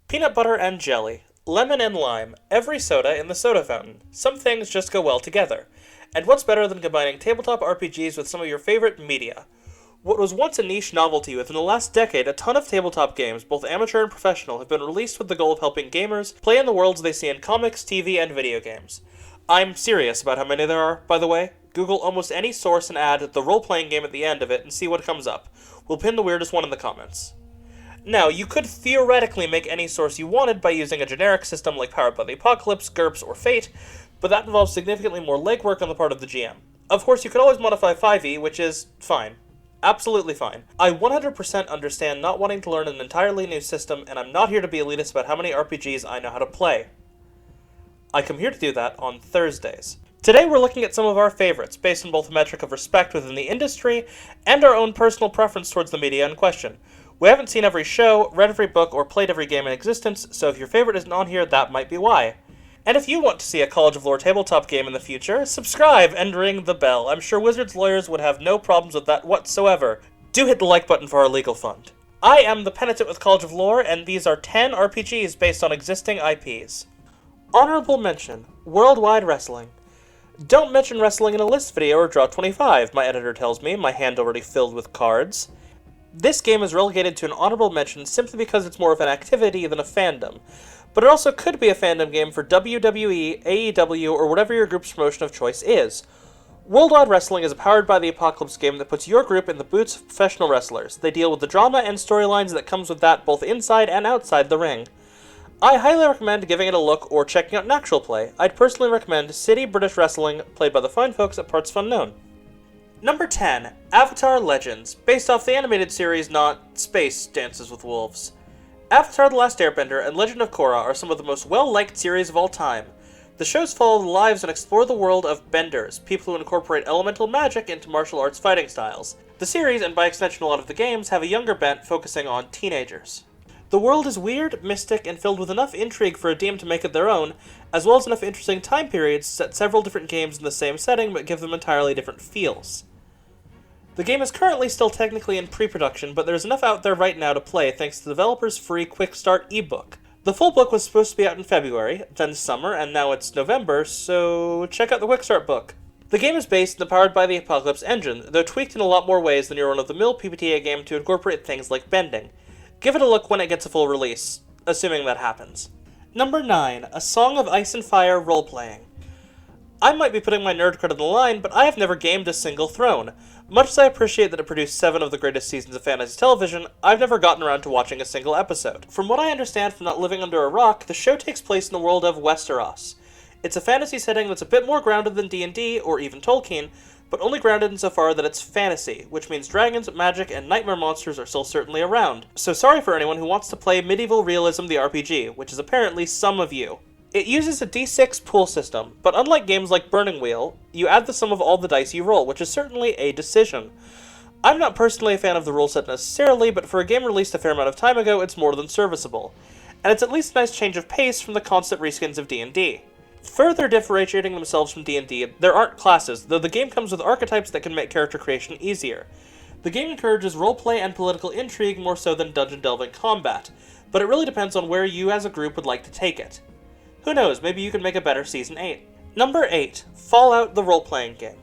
Peanut butter and jelly, lemon and lime, every soda in the soda fountain. Some things just go well together. And what's better than combining tabletop RPGs with some of your favorite media? What was once a niche novelty, within the last decade, a ton of tabletop games, both amateur and professional, have been released with the goal of helping gamers play in the worlds they see in comics, TV, and video games. I'm serious about how many there are, by the way. Google almost any source and add the role-playing game at the end of it and see what comes up. We'll pin the weirdest one in the comments. Now, you could theoretically make any source you wanted by using a generic system like Powered by the Apocalypse, GURPS, or Fate, but that involves significantly more legwork on the part of the GM. Of course, you could always modify 5e, which is fine. Absolutely fine. I 100% understand not wanting to learn an entirely new system, and I'm not here to be elitist about how many RPGs I know how to play. I come here to do that on Thursdays. Today we're looking at some of our favorites, based on both a metric of respect within the industry and our own personal preference towards the media in question. We haven't seen every show, read every book, or played every game in existence, so if your favorite isn't on here, that might be why. And if you want to see a College of Lore tabletop game in the future, subscribe and ring the bell. I'm sure Wizards lawyers would have no problems with that whatsoever. Do hit the like button for our legal fund. I am the Penitent with College of Lore, and these are 10 RPGs based on existing IPs. Honorable mention, Worldwide Wrestling. Don't mention wrestling in a list video or draw 25, my editor tells me, my hand already filled with cards. This game is relegated to an honorable mention simply because it's more of an activity than a fandom. But it also could be a fandom game for WWE, AEW, or whatever your group's promotion of choice is. Worldwide Wrestling is a Powered by the Apocalypse game that puts your group in the boots of professional wrestlers. They deal with the drama and storylines that comes with that both inside and outside the ring. I highly recommend giving it a look or checking out an actual play. I'd personally recommend City British Wrestling, played by the fine folks at Parts Unknown. Number 10, Avatar Legends, based off the animated series, not Space Dances with Wolves. Avatar The Last Airbender and Legend of Korra are some of the most well-liked series of all time. The shows follow the lives and explore the world of benders, people who incorporate elemental magic into martial arts fighting styles. The series, and by extension a lot of the games, have a younger bent focusing on teenagers. The world is weird, mystic, and filled with enough intrigue for a DM to make it their own, as well as enough interesting time periods to set several different games in the same setting but give them entirely different feels. The game is currently still technically in pre-production, but there's enough out there right now to play thanks to the developer's free Quick Start ebook. The full book was supposed to be out in February, then summer, and now it's November, so check out the Quick Start book. The game is based in the Powered by the Apocalypse engine, though tweaked in a lot more ways than your run-of-the-mill PBTA game to incorporate things like bending. Give it a look when it gets a full release, assuming that happens. Number 9, A Song of Ice and Fire role-playing. I might be putting my nerd cred on the line, but I have never gamed a single throne. Much as I appreciate that it produced 7 of the greatest seasons of fantasy television, I've never gotten around to watching a single episode. From what I understand from not living under a rock, the show takes place in the world of Westeros. It's a fantasy setting that's a bit more grounded than D&D, or even Tolkien, but only grounded insofar that it's fantasy, which means dragons, magic, and nightmare monsters are still certainly around. So sorry for anyone who wants to play Medieval Realism the RPG, which is apparently some of you. It uses a d6 pool system, but unlike games like Burning Wheel, you add the sum of all the dice you roll, which is certainly a decision. I'm not personally a fan of the rule set necessarily, but for a game released a fair amount of time ago, it's more than serviceable. And it's at least a nice change of pace from the constant reskins of D&D. Further differentiating themselves from D&D, there aren't classes, though the game comes with archetypes that can make character creation easier. The game encourages roleplay and political intrigue more so than dungeon-delving combat, but it really depends on where you as a group would like to take it. Who knows, maybe you can make a better Season 8. Number 8, Fallout the role-playing game.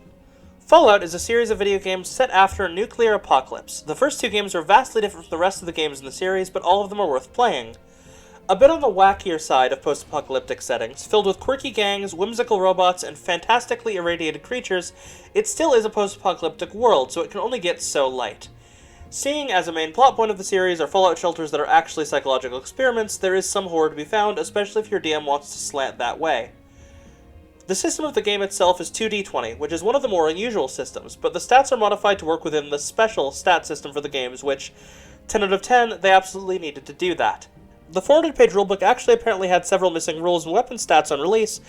Fallout is a series of video games set after a nuclear apocalypse. The first 2 games are vastly different from the rest of the games in the series, but all of them are worth playing. A bit on the wackier side of post-apocalyptic settings, filled with quirky gangs, whimsical robots, and fantastically irradiated creatures, it still is a post-apocalyptic world, so it can only get so light. Seeing as a main plot point of the series are Fallout shelters that are actually psychological experiments, there is some horror to be found, especially if your DM wants to slant that way. The system of the game itself is 2d20, which is one of the more unusual systems, but the stats are modified to work within the special stat system for the games, which, 10 out of 10, they absolutely needed to do that. The 400-page rulebook actually apparently had several missing rules and weapon stats on release,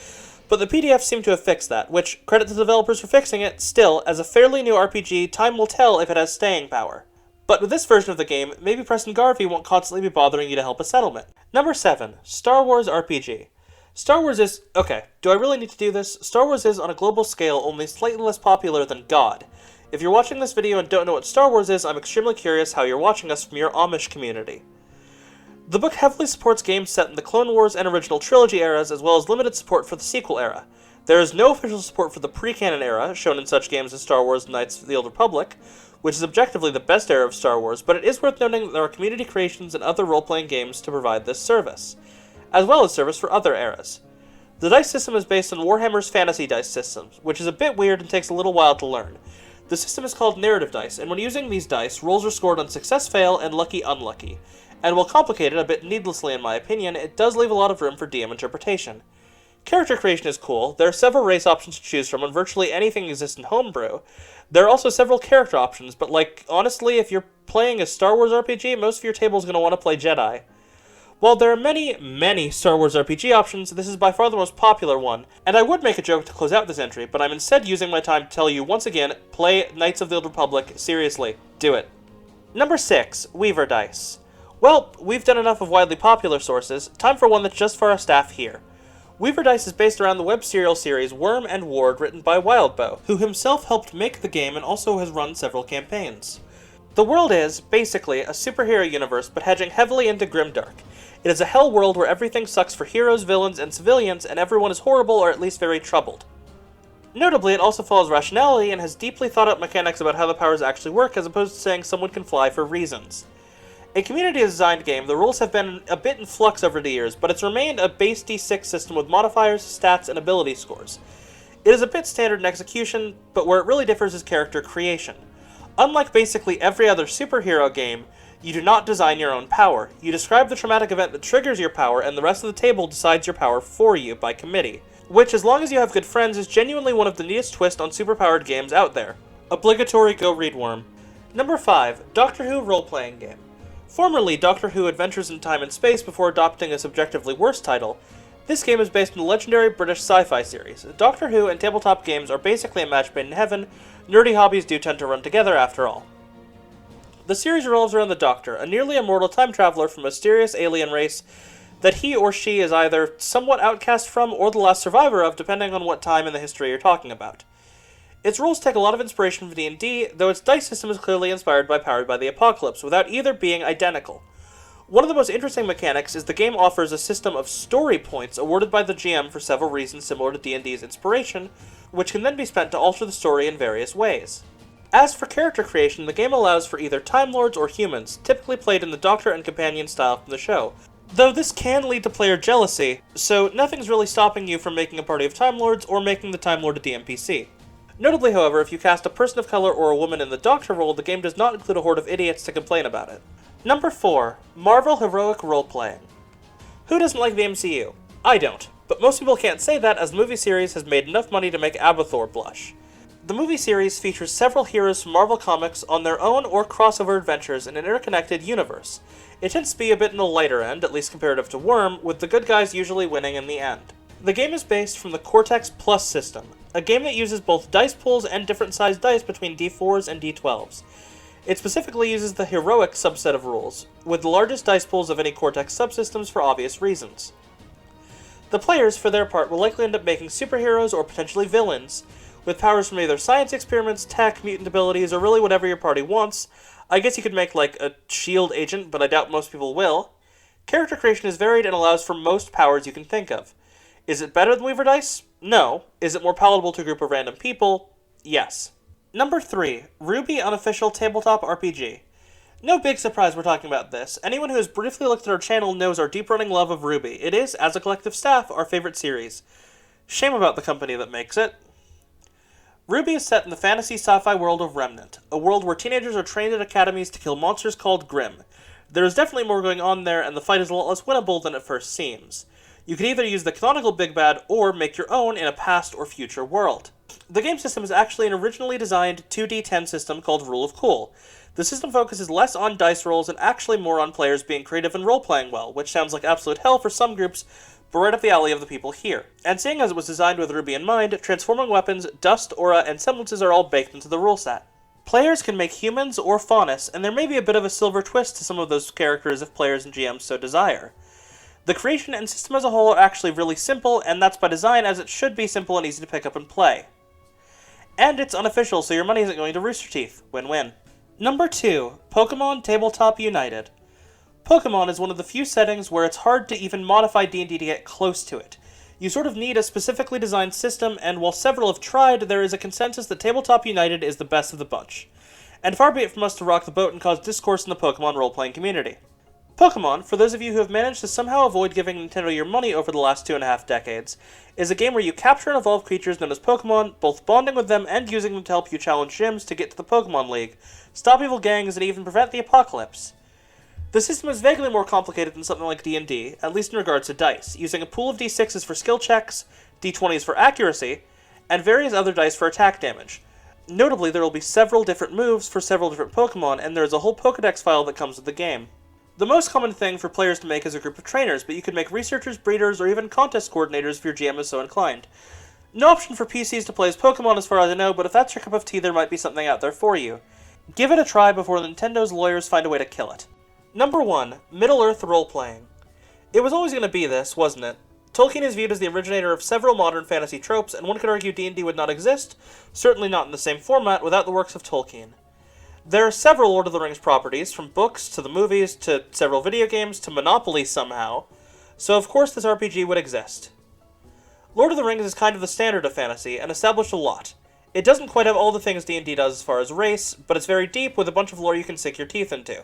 but the PDF seemed to have fixed that, which, credit to the developers for fixing it, still, as a fairly new RPG, time will tell if it has staying power. But with this version of the game, maybe Preston Garvey won't constantly be bothering you to help a settlement. Number 7, Star Wars RPG. Star Wars is... okay, do I really need to do this? Star Wars is, on a global scale, only slightly less popular than God. If you're watching this video and don't know what Star Wars is, I'm extremely curious how you're watching us from your Amish community. The book heavily supports games set in the Clone Wars and original trilogy eras, as well as limited support for the sequel era. There is no official support for the pre-canon era, shown in such games as Star Wars Knights of the Old Republic, which is objectively the best era of Star Wars, but it is worth noting that there are community creations and other role-playing games to provide this service, as well as service for other eras. The dice system is based on Warhammer's fantasy dice systems, which is a bit weird and takes a little while to learn. The system is called narrative dice, and when using these dice, rolls are scored on success-fail and lucky-unlucky. And while complicated, a bit needlessly in my opinion, it does leave a lot of room for DM interpretation. Character creation is cool. There are several race options to choose from, and virtually anything exists in Homebrew. There are also several character options, but honestly, if you're playing a Star Wars RPG, most of your table is going to want to play Jedi. While there are many, many Star Wars RPG options, this is by far the most popular one, and I would make a joke to close out this entry, but I'm instead using my time to tell you once again, play Knights of the Old Republic, seriously, do it. Number 6, Weaver Dice. Well, we've done enough of widely popular sources, time for one that's just for our staff here. Weaver Dice is based around the web serial series Worm and Ward written by Wildbow, who himself helped make the game and also has run several campaigns. The world is, basically, a superhero universe but hedging heavily into grimdark. It is a hell world where everything sucks for heroes, villains, and civilians, and everyone is horrible or at least very troubled. Notably, it also follows rationality and has deeply thought out mechanics about how the powers actually work as opposed to saying someone can fly for reasons. A community-designed game, the rules have been a bit in flux over the years, but it's remained a base D6 system with modifiers, stats, and ability scores. It is a bit standard in execution, but where it really differs is character creation. Unlike basically every other superhero game, you do not design your own power. You describe the traumatic event that triggers your power, and the rest of the table decides your power for you by committee. Which, as long as you have good friends, is genuinely one of the neatest twists on superpowered games out there. Obligatory go read Worm. Number 5, Doctor Who role-playing game. Formerly Doctor Who Adventures in Time and Space before adopting a subjectively worse title, this game is based on the legendary British sci-fi series. Doctor Who and tabletop games are basically a match made in heaven. Nerdy hobbies do tend to run together after all. The series revolves around the Doctor, a nearly immortal time traveler from a mysterious alien race that he or she is either somewhat outcast from or the last survivor of, depending on what time in the history you're talking about. Its rules take a lot of inspiration from D&D, though its dice system is clearly inspired by Powered by the Apocalypse, without either being identical. One of the most interesting mechanics is the game offers a system of story points awarded by the GM for several reasons similar to D&D's inspiration, which can then be spent to alter the story in various ways. As for character creation, the game allows for either Time Lords or humans, typically played in the Doctor and Companion style from the show, though this can lead to player jealousy, so nothing's really stopping you from making a party of Time Lords or making the Time Lord a DMPC. Notably, however, if you cast a person of color or a woman in the Doctor role, the game does not include a horde of idiots to complain about it. Number 4, Marvel Heroic Role-Playing. Who doesn't like the MCU? I don't, but most people can't say that as the movie series has made enough money to make Abathur blush. The movie series features several heroes from Marvel Comics on their own or crossover adventures in an interconnected universe. It tends to be a bit in the lighter end, at least comparative to Worm, with the good guys usually winning in the end. The game is based from the Cortex Plus system, a game that uses both dice pools and different sized dice between D4s and D12s. It specifically uses the heroic subset of rules, with the largest dice pools of any Cortex subsystems for obvious reasons. The players, for their part, will likely end up making superheroes or potentially villains, with powers from either science experiments, tech, mutant abilities, or really whatever your party wants. I guess you could make a shield agent, but I doubt most people will. Character creation is varied and allows for most powers you can think of. Is it better than Weaver Dice? No. Is it more palatable to a group of random people? Yes. Number 3, RWBY Unofficial Tabletop RPG. No big surprise we're talking about this. Anyone who has briefly looked at our channel knows our deep-running love of RWBY. It is, as a collective staff, our favorite series. Shame about the company that makes it. RWBY is set in the fantasy sci-fi world of Remnant, a world where teenagers are trained at academies to kill monsters called Grimm. There is definitely more going on there, and the fight is a lot less winnable than it first seems. You can either use the canonical Big Bad, or make your own in a past or future world. The game system is actually an originally designed 2D10 system called Rule of Cool. The system focuses less on dice rolls and actually more on players being creative and role-playing well, which sounds like absolute hell for some groups, but right up the alley of the people here. And seeing as it was designed with RWBY in mind, transforming weapons, dust, aura, and semblances are all baked into the rule set. Players can make humans or faunus, and there may be a bit of a silver twist to some of those characters if players and GMs so desire. The creation and system as a whole are actually really simple, and that's by design, as it should be simple and easy to pick up and play. And it's unofficial, so your money isn't going to Rooster Teeth. Win-win. Number 2, Pokemon Tabletop United. Pokemon is one of the few settings where it's hard to even modify D&D to get close to it. You sort of need a specifically designed system, and while several have tried, there is a consensus that Tabletop United is the best of the bunch. And far be it from us to rock the boat and cause discourse in the Pokemon role-playing community. Pokemon, for those of you who have managed to somehow avoid giving Nintendo your money over the last 2.5 decades, is a game where you capture and evolve creatures known as Pokemon, both bonding with them and using them to help you challenge gyms to get to the Pokemon League, stop evil gangs, and even prevent the apocalypse. The system is vaguely more complicated than something like D&D, at least in regards to dice, using a pool of d6s for skill checks, d20s for accuracy, and various other dice for attack damage. Notably, there will be several different moves for several different Pokemon, and there is a whole Pokedex file that comes with the game. The most common thing for players to make is a group of trainers, but you could make researchers, breeders, or even contest coordinators if your GM is so inclined. No option for PCs to play as Pokemon as far as I know, but if that's your cup of tea, there might be something out there for you. Give it a try before Nintendo's lawyers find a way to kill it. Number 1. Middle-earth role-playing. It was always going to be this, wasn't it? Tolkien is viewed as the originator of several modern fantasy tropes, and one could argue D&D would not exist, certainly not in the same format, without the works of Tolkien. There are several Lord of the Rings properties, from books to the movies to several video games to Monopoly somehow, so of course this RPG would exist. Lord of the Rings is kind of the standard of fantasy, and established a lot. It doesn't quite have all the things D&D does as far as race, but it's very deep with a bunch of lore you can sink your teeth into.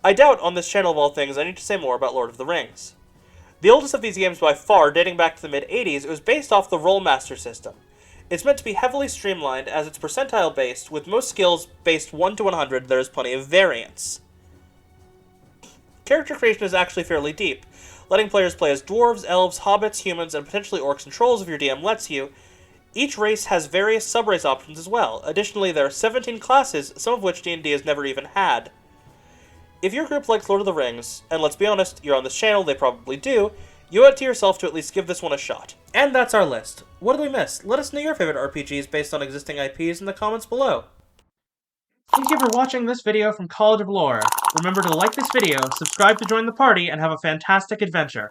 I doubt, on this channel of all things, I need to say more about Lord of the Rings. The oldest of these games by far, dating back to the mid-80s, it was based off the Rollmaster system. It's meant to be heavily streamlined as it's percentile-based, with most skills based 1 to 100, there is plenty of variance. Character creation is actually fairly deep, letting players play as dwarves, elves, hobbits, humans, and potentially orcs and trolls if your DM lets you. Each race has various sub-race options as well. Additionally, there are 17 classes, some of which D&D has never even had. If your group likes Lord of the Rings, and let's be honest, you're on this channel, they probably do, you owe it to yourself to at least give this one a shot. And that's our list. What did we miss? Let us know your favorite RPGs based on existing IPs in the comments below. Thank you for watching this video from College of Lore. Remember to like this video, subscribe to join the party, and have a fantastic adventure.